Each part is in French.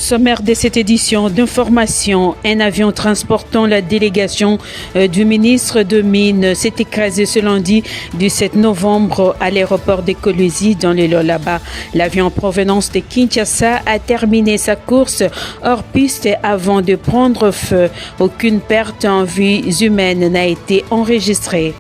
sommaire de cette édition d'information, un avion transportant la délégation du ministre de Mines s'est écrasé ce lundi du 7 novembre à l'aéroport de Kolwezi dans le Lualaba. L'avion en provenance de Kinshasa a terminé sa course hors piste avant de prendre feu. Aucune perte en vies humaines n'a été enregistrée.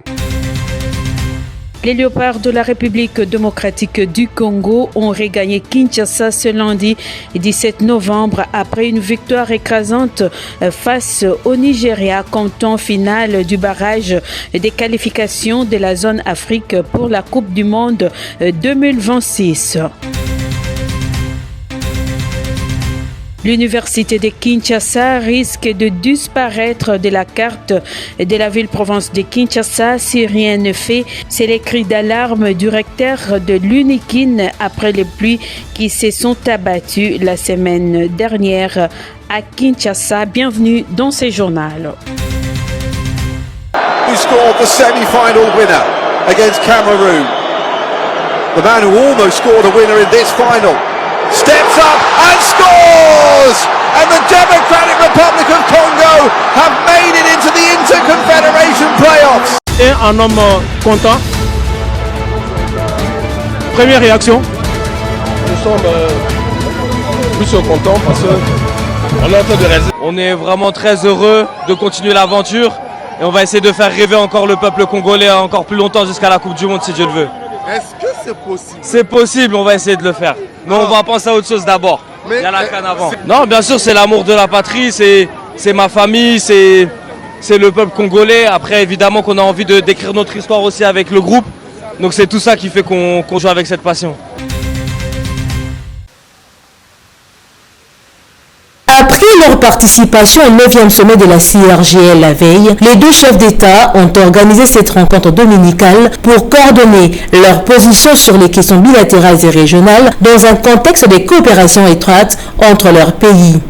Les léopards de la République démocratique du Congo ont regagné Kinshasa ce lundi 17 novembre après une victoire écrasante face au Nigeria, comptant finale du barrage des qualifications de la zone Afrique pour la Coupe du Monde 2026. L'université de Kinshasa risque de disparaître de la carte de la ville-province de Kinshasa si rien ne fait. C'est les cris d'alarme du recteur de l'UNIKIN après les pluies qui se sont abattues la semaine dernière à Kinshasa. Bienvenue dans ce journal. Who scored the semi-final winner against Cameroon? The man who almost scored a winner in this final steps up and scores! And the Democratic Republic of Congo have made it into the Interconfederation playoffs. Et un homme content. Première réaction? Nous sommes plus contents parce qu'on est en train de réaliser. On est vraiment très heureux de continuer l'aventure et on va essayer de faire rêver encore le peuple congolais encore plus longtemps jusqu'à la Coupe du Monde si Dieu le veut. Est-ce que c'est possible? C'est possible, on va essayer de le faire. Mais on va penser à autre chose d'abord. Il y a la canne avant. Non, bien sûr, c'est l'amour de la patrie, c'est ma famille, c'est le peuple congolais. Après, évidemment qu'on a envie de d'écrire notre histoire aussi avec le groupe. Donc c'est tout ça qui fait qu'on joue avec cette passion. Après leur participation au 9e sommet de la CIRGL la veille, les deux chefs d'État ont organisé cette rencontre dominicale pour coordonner leurs positions sur les questions bilatérales et régionales dans un contexte de coopération étroite entre leurs pays.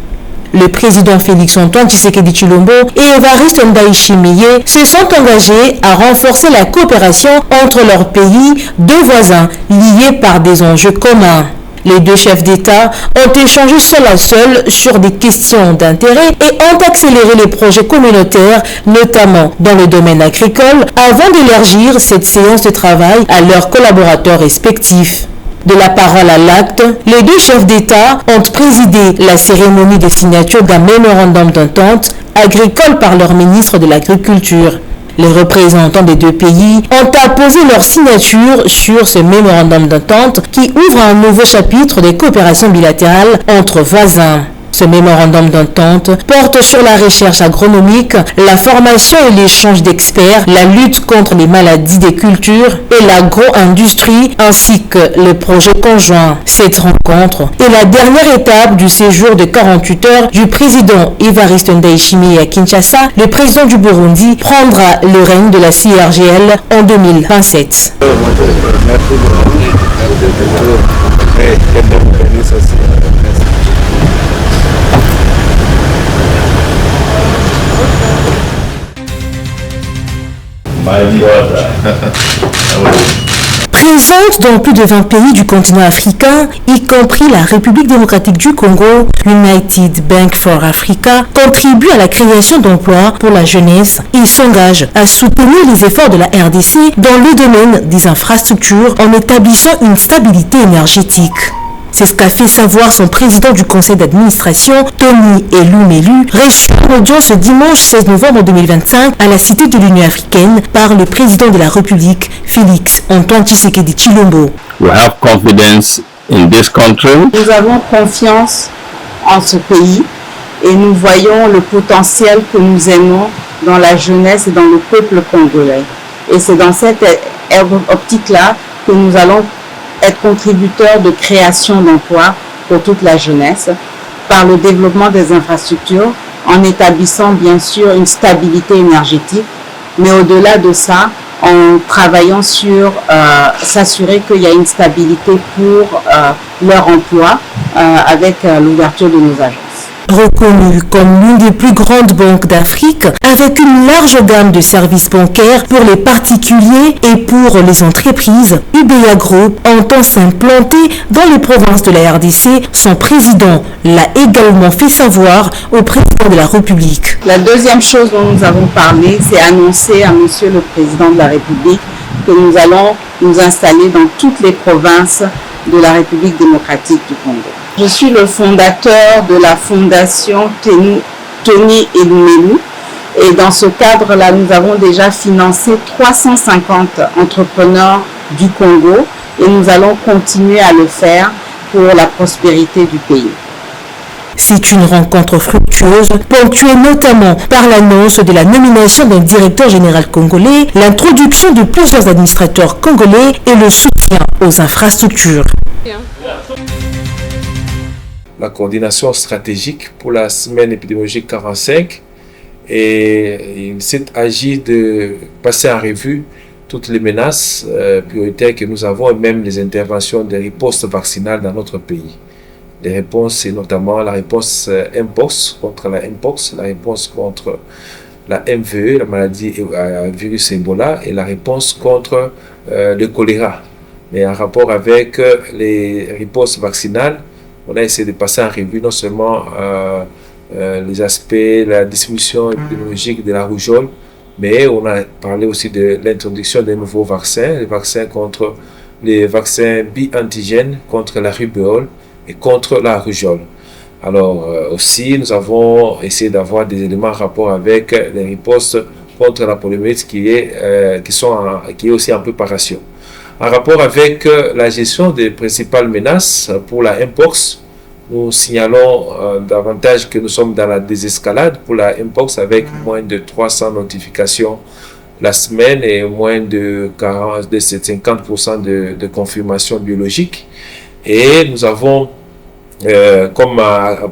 Le président Félix-Antoine Tshisekedi Tshilombo et Évariste Ndayishimiye se sont engagés à renforcer la coopération entre leurs pays, deux voisins liés par des enjeux communs. Les deux chefs d'État ont échangé seul à seul sur des questions d'intérêt et ont accéléré les projets communautaires, notamment dans le domaine agricole, avant d'élargir cette séance de travail à leurs collaborateurs respectifs. De la parole à l'acte, les deux chefs d'État ont présidé la cérémonie de signature d'un mémorandum d'entente agricole par leur ministre de l'Agriculture. Les représentants des deux pays ont apposé leur signature sur ce mémorandum d'entente qui ouvre un nouveau chapitre de coopération bilatérale entre voisins. Ce mémorandum d'entente porte sur la recherche agronomique, la formation et l'échange d'experts, la lutte contre les maladies des cultures et l'agro-industrie, ainsi que les projets conjoints. Cette rencontre est la dernière étape du séjour de 48 heures du président Évariste Ndayishimiye à Kinshasa. Le président du Burundi prendra le règne de la CIRGL en 2027. Présente dans plus de 20 pays du continent africain, y compris la République démocratique du Congo, United Bank for Africa contribue à la création d'emplois pour la jeunesse et s'engage à soutenir les efforts de la RDC dans le domaine des infrastructures en établissant une stabilité énergétique. C'est ce qu'a fait savoir son président du conseil d'administration, Tony Elumelu, reçu en audience ce dimanche 16 novembre 2025 à la Cité de l'Union africaine par le président de la République, Félix-Antoine Tshisekedi Tshilombo. We have confidence in this country. Nous avons confiance en ce pays et nous voyons le potentiel que nous aimons dans la jeunesse et dans le peuple congolais. Et c'est dans cette optique-là que nous allons être contributeur de création d'emplois pour toute la jeunesse par le développement des infrastructures en établissant bien sûr une stabilité énergétique, mais au-delà de ça, en travaillant sur s'assurer qu'il y a une stabilité pour leur emploi avec l'ouverture de nos agences. Reconnue comme l'une des plus grandes banques d'Afrique, avec une large gamme de services bancaires pour les particuliers et pour les entreprises, UBA Group entend s'implanter dans les provinces de la RDC. Son président l'a également fait savoir au président de la République. La deuxième chose dont nous avons parlé, c'est annoncer à Monsieur le Président de la République que nous allons nous installer dans toutes les provinces de la République démocratique du Congo. Je suis le fondateur de la fondation Tony Elumelu et dans ce cadre-là, nous avons déjà financé 350 entrepreneurs du Congo et nous allons continuer à le faire pour la prospérité du pays. C'est une rencontre fructueuse, ponctuée notamment par l'annonce de la nomination d'un directeur général congolais, l'introduction de plusieurs administrateurs congolais et le soutien aux infrastructures. La coordination stratégique pour la semaine épidémiologique 45 et il s'est agi de passer en revue toutes les menaces prioritaires que nous avons et même les interventions des ripostes vaccinales dans notre pays. Les réponses, c'est notamment la réponse Mpox contre la Mpox, la réponse contre la MVE, la maladie à virus Ebola, et la réponse contre le choléra. Mais en rapport avec les ripostes vaccinales, on a essayé de passer en revue non seulement les aspects, la distribution épidémiologique de la rougeole, mais on a parlé aussi de l'introduction des nouveaux vaccins, les vaccins bi-antigènes contre la rubéole et contre la rougeole. Alors aussi, nous avons essayé d'avoir des éléments en rapport avec les ripostes contre la poliomyélite qui est aussi en préparation. En rapport avec la gestion des principales menaces pour la Mpox, nous signalons davantage que nous sommes dans la désescalade pour la Mpox avec moins de 300 notifications la semaine et moins de 50% de confirmation biologique. Et nous avons comme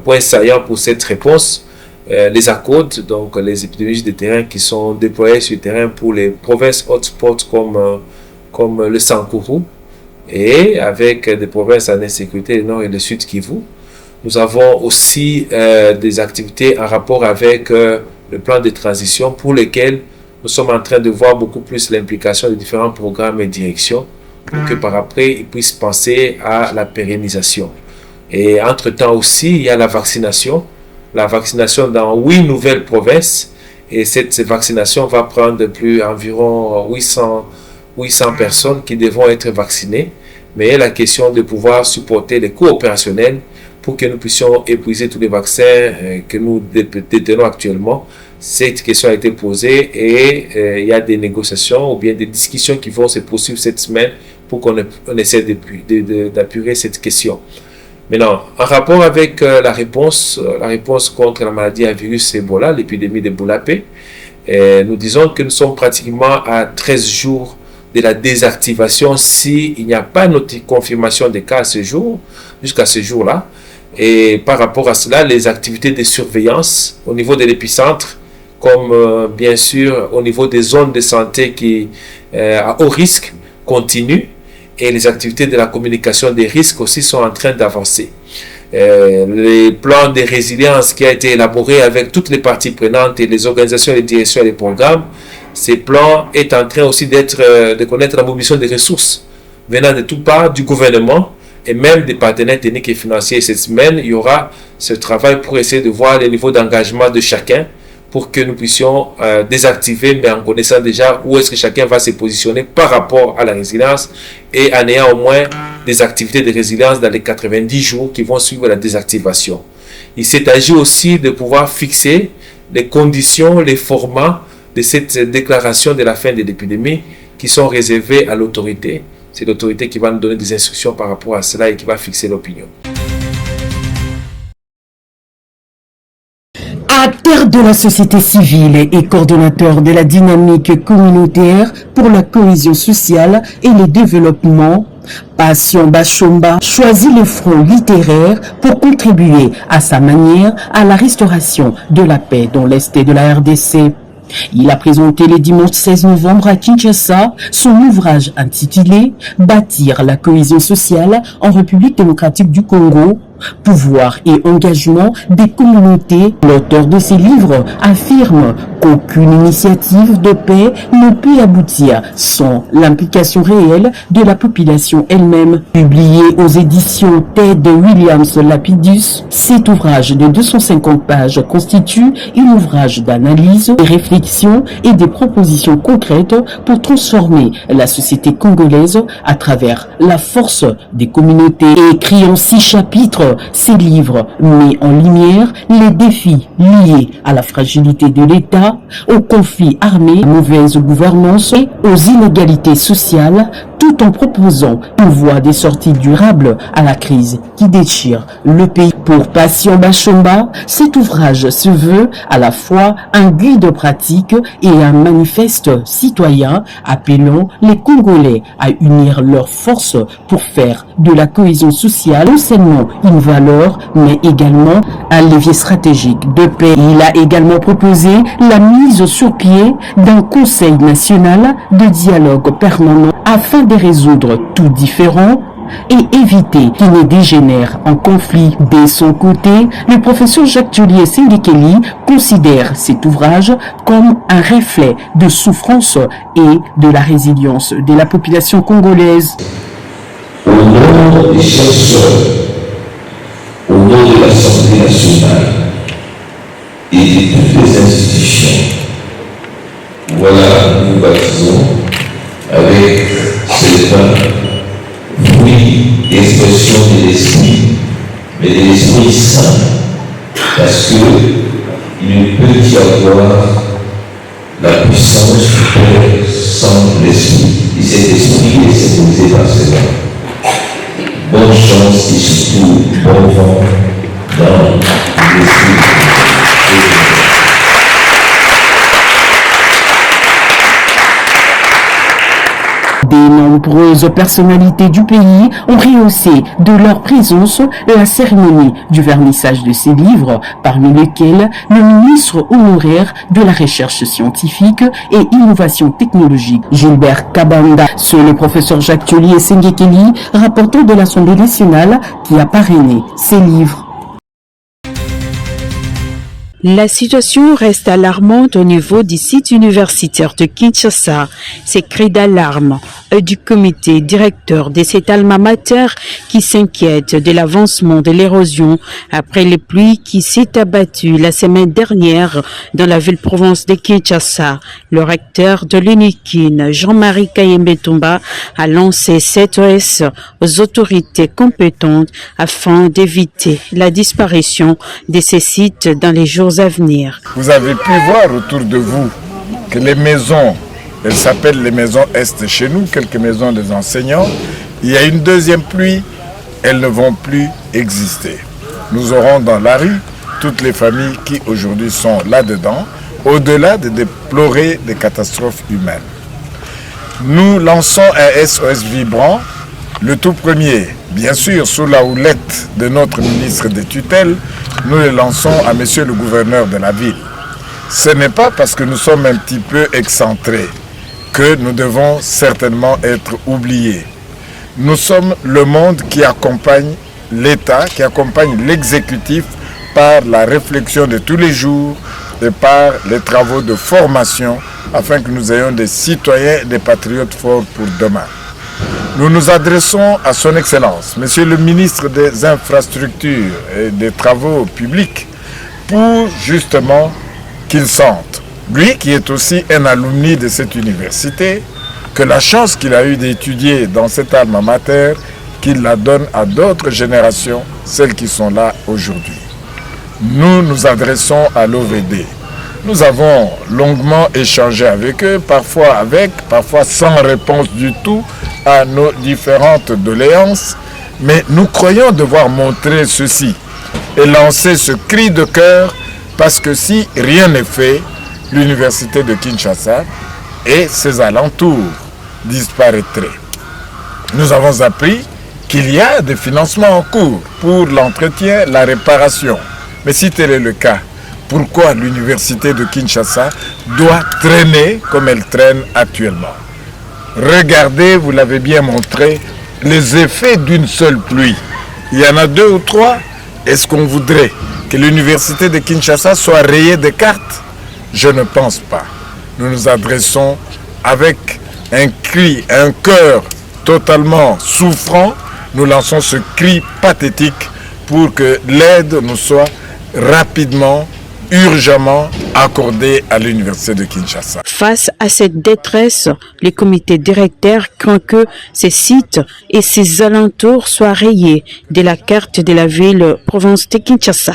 point saillant pour cette réponse les ACODE, donc les épidémiologistes de terrain qui sont déployés sur le terrain pour les provinces hotspots comme le Sankourou et avec des provinces en insécurité, le Nord et le Sud Kivu. Nous avons aussi des activités en rapport avec le plan de transition pour lesquels nous sommes en train de voir beaucoup plus l'implication de différents programmes et directions pour que par après ils puissent penser à la pérennisation. Et entre-temps aussi, il y a la vaccination dans 8 nouvelles provinces et cette vaccination va prendre environ 800 personnes qui devront être vaccinées, mais la question de pouvoir supporter les coûts opérationnels pour que nous puissions épuiser tous les vaccins que nous détenons actuellement. Cette question a été posée et il y a des négociations ou bien des discussions qui vont se poursuivre cette semaine pour qu'on essaie d'apurer cette question. Maintenant, en rapport avec la réponse contre la maladie à virus Ebola, l'épidémie d'Ebola P, nous disons que nous sommes pratiquement à 13 jours de la désactivation s'il n'y a pas de confirmation des cas jusqu'à ce jour-là. Et par rapport à cela, les activités de surveillance au niveau de l'épicentre, comme bien sûr au niveau des zones de santé qui à haut risque, continuent. Et les activités de la communication des risques aussi sont en train d'avancer. Les plans de résilience qui a été élaboré avec toutes les parties prenantes et les organisations, les directions et les programmes, ces plans est en train aussi de connaître la mobilisation des ressources venant de toutes parts du gouvernement et même des partenaires techniques et financiers. Cette semaine, il y aura ce travail pour essayer de voir les niveaux d'engagement de chacun pour que nous puissions désactiver, mais en connaissant déjà où est-ce que chacun va se positionner par rapport à la résilience et en ayant au moins des activités de résilience dans les 90 jours qui vont suivre la désactivation. Il s'est agi aussi de pouvoir fixer les conditions, les formats de cette déclaration de la fin de l'épidémie qui sont réservés à l'autorité. C'est l'autorité qui va nous donner des instructions par rapport à cela et qui va fixer l'opinion. Acteur de la société civile et coordonnateur de la dynamique communautaire pour la cohésion sociale et le développement, Passion Bachomba choisit le front littéraire pour contribuer à sa manière à la restauration de la paix dans l'Est de la RDC. Il a présenté le dimanche 16 novembre à Kinshasa son ouvrage intitulé « Bâtir la cohésion sociale en République démocratique du Congo », pouvoir et engagement des communautés. L'auteur de ces livres affirme qu'aucune initiative de paix ne peut aboutir sans l'implication réelle de la population elle-même. Publié aux éditions Ted Williams Lapidus, cet ouvrage de 250 pages constitue un ouvrage d'analyse, de réflexion et des propositions concrètes pour transformer la société congolaise à travers la force des communautés. Écrit en 6 chapitres, ces livres met en lumière les défis liés à la fragilité de l'État, aux conflits armés, à la mauvaise gouvernance et aux inégalités sociales, tout en proposant une voie de sortie durable à la crise qui déchire le pays. Pour Patient Bashomba, cet ouvrage se veut à la fois un guide pratique et un manifeste citoyen appelant les Congolais à unir leurs forces pour faire de la cohésion sociale non seulement une valeur, mais également un levier stratégique de paix. Il a également proposé la mise sur pied d'un Conseil national de dialogue permanent afin de résoudre tout différend et éviter qu'il ne dégénère en conflit. De son côté, le professeur Jacques Juliet Sengekeli considère cet ouvrage comme un reflet de souffrance et de la résilience de la population congolaise. Au nom des chercheurs, au nom de l'Assemblée nationale et de toutes les institutions, voilà, nous baptisons avec cette fruit d'expression de l'esprit, mais de l'esprit saint, parce que il ne peut y avoir la puissance du Père sans l'esprit, et cet esprit est symbolisé par cela. Bonne chance et surtout bon vent dans l'esprit. De nombreuses personnalités du pays ont rehaussé de leur présence la cérémonie du vernissage de ces livres, parmi lesquels le ministre honoraire de la recherche scientifique et innovation technologique, Gilbert Kabanda. C'est le professeur Jacques Juliet Sengekeli, rapporteur de l'Assemblée nationale, qui a parrainé ces livres. La situation reste alarmante au niveau du site universitaire de Kinshasa. Ces cris d'alarme du comité directeur de cet alma mater qui s'inquiète de l'avancement de l'érosion après les pluies qui s'est abattue la semaine dernière dans la ville-province de Kinshasa. Le recteur de l'UNIKIN, Jean-Marie Kayembe-Tumba, a lancé SOS aux autorités compétentes afin d'éviter la disparition de ces sites dans les jours à venir. Vous avez pu voir autour de vous que les maisons, elles s'appellent les maisons Est chez nous, quelques maisons des enseignants. Il y a une deuxième pluie, elles ne vont plus exister. Nous aurons dans la rue toutes les familles qui aujourd'hui sont là-dedans, au-delà de déplorer des catastrophes humaines. Nous lançons un SOS vibrant, le tout premier, bien sûr, sous la houlette de notre ministre des tutelles, nous le lançons à monsieur le gouverneur de la ville. Ce n'est pas parce que nous sommes un petit peu excentrés que nous devons certainement être oubliés. Nous sommes le monde qui accompagne l'État, qui accompagne l'exécutif par la réflexion de tous les jours et par les travaux de formation afin que nous ayons des citoyens et des patriotes forts pour demain. Nous nous adressons à son Excellence, Monsieur le ministre des Infrastructures et des Travaux publics, pour justement qu'il sente, lui qui est aussi un alumni de cette université, que la chance qu'il a eue d'étudier dans cette alma mater, qu'il la donne à d'autres générations, celles qui sont là aujourd'hui. Nous nous adressons à l'OVD. Nous avons longuement échangé avec eux, parfois sans réponse du tout à nos différentes doléances, mais nous croyons devoir montrer ceci et lancer ce cri de cœur, parce que si rien n'est fait, l'université de Kinshasa et ses alentours disparaîtraient. Nous avons appris qu'il y a des financements en cours pour l'entretien, la réparation. Mais si tel est le cas, pourquoi l'université de Kinshasa doit traîner comme elle traîne actuellement? Regardez, vous l'avez bien montré, les effets d'une seule pluie. Il y en a 2 ou 3. Est-ce qu'on voudrait que l'université de Kinshasa soit rayée des cartes? Je ne pense pas. Nous nous adressons avec un cri, un cœur totalement souffrant. Nous lançons ce cri pathétique pour que l'aide nous soit rapidement, urgemment accordée à l'université de Kinshasa. Face à cette détresse, les comités directeurs craignent que ces sites et ses alentours soient rayés de la carte de la ville province de Kinshasa.